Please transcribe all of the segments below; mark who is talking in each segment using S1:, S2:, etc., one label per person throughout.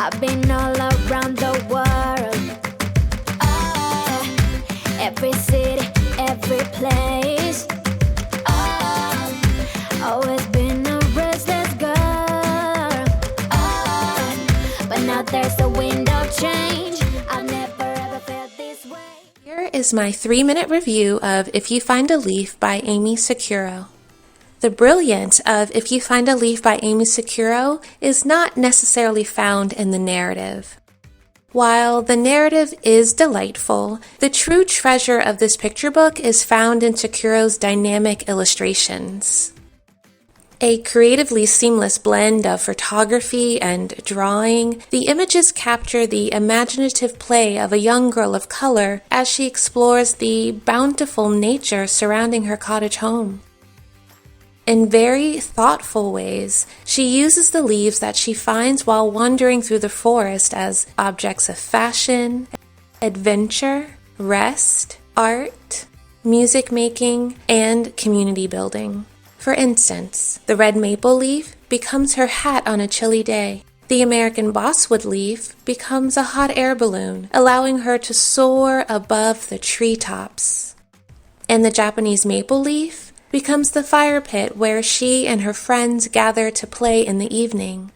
S1: I've been all around the world, every city, every place. Always been a restless girl, but now there's a wind of change. I've never ever felt this way.
S2: Here is my 3-minute review of If You Find a Leaf by Aimée Sicuro. The brilliance of If You Find a Leaf by Aimée Sicuro is not necessarily found in the narrative. While the narrative is delightful, the true treasure of this picture book is found in Sicuro's dynamic illustrations. A creatively seamless blend of photography and drawing, the images capture the imaginative play of a young girl of color as she explores the bountiful nature surrounding her cottage home. In very thoughtful ways, she uses the leaves that she finds while wandering through the forest as objects of fashion, adventure, rest, art, music making, and community building. For instance, the red maple leaf becomes her hat on a chilly day. The American bosswood leaf becomes a hot air balloon, allowing her to soar above the treetops. And the Japanese maple leaf becomes the fire pit where she and her friends gather to play in the evening.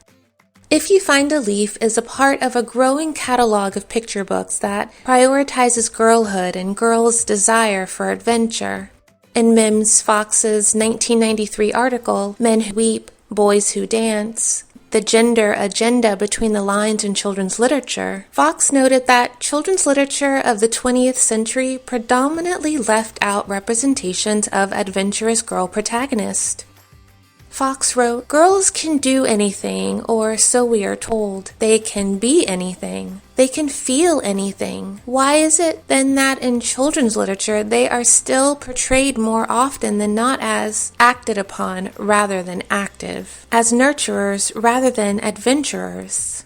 S2: If You Find a Leaf is a part of a growing catalog of picture books that prioritizes girlhood and girls' desire for adventure. In Mims Fox's 1993 article, Men Who Weep, Boys Who Dance, The Gender Agenda Between the Lines in Children's Literature, Fox noted that children's literature of the 20th century predominantly left out representations of adventurous girl protagonists. Fox wrote, "Girls can do anything, or so we are told. They can be anything. They can feel anything. Why is it then that in children's literature they are still portrayed more often than not as acted upon rather than active, as nurturers rather than adventurers?"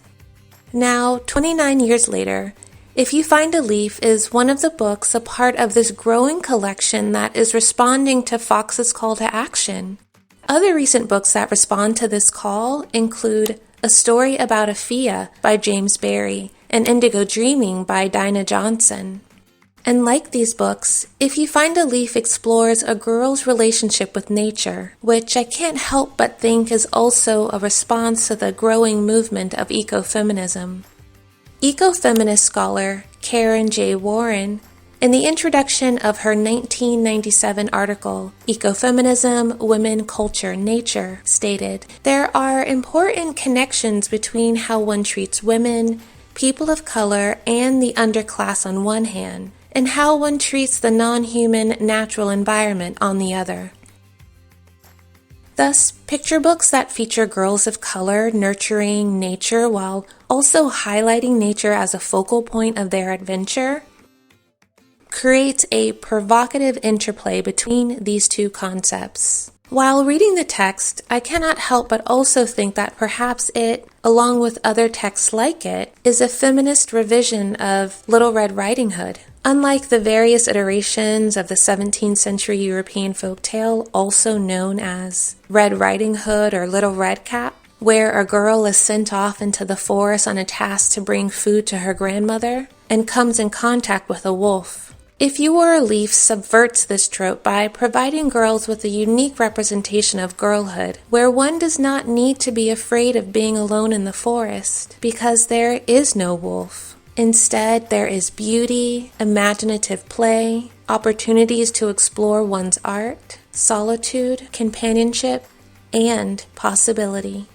S2: Now, 29 years later, If You Find a Leaf is one of the books a part of this growing collection that is responding to Fox's call to action. Other recent books that respond to this call include A Story About a Fia by James Barrie and Indigo Dreaming by Dinah Johnson. And like these books, If You Find a Leaf explores a girl's relationship with nature, which I can't help but think is also a response to the growing movement of ecofeminism. Ecofeminist scholar Karen J. Warren, in the introduction of her 1997 article, Ecofeminism, Women, Culture, Nature, stated, "There are important connections between how one treats women, people of color, and the underclass on one hand, and how one treats the non-human natural environment on the other." Thus, picture books that feature girls of color nurturing nature while also highlighting nature as a focal point of their adventure creates a provocative interplay between these two concepts. While reading the text, I cannot help but also think that perhaps it, along with other texts like it, is a feminist revision of Little Red Riding Hood. Unlike the various iterations of the 17th century European folktale, also known as Red Riding Hood or Little Red Cap, where a girl is sent off into the forest on a task to bring food to her grandmother and comes in contact with a wolf. If You Were a Leaf subverts this trope by providing girls with a unique representation of girlhood, where one does not need to be afraid of being alone in the forest, because there is no wolf. Instead, there is beauty, imaginative play, opportunities to explore one's art, solitude, companionship, and possibility.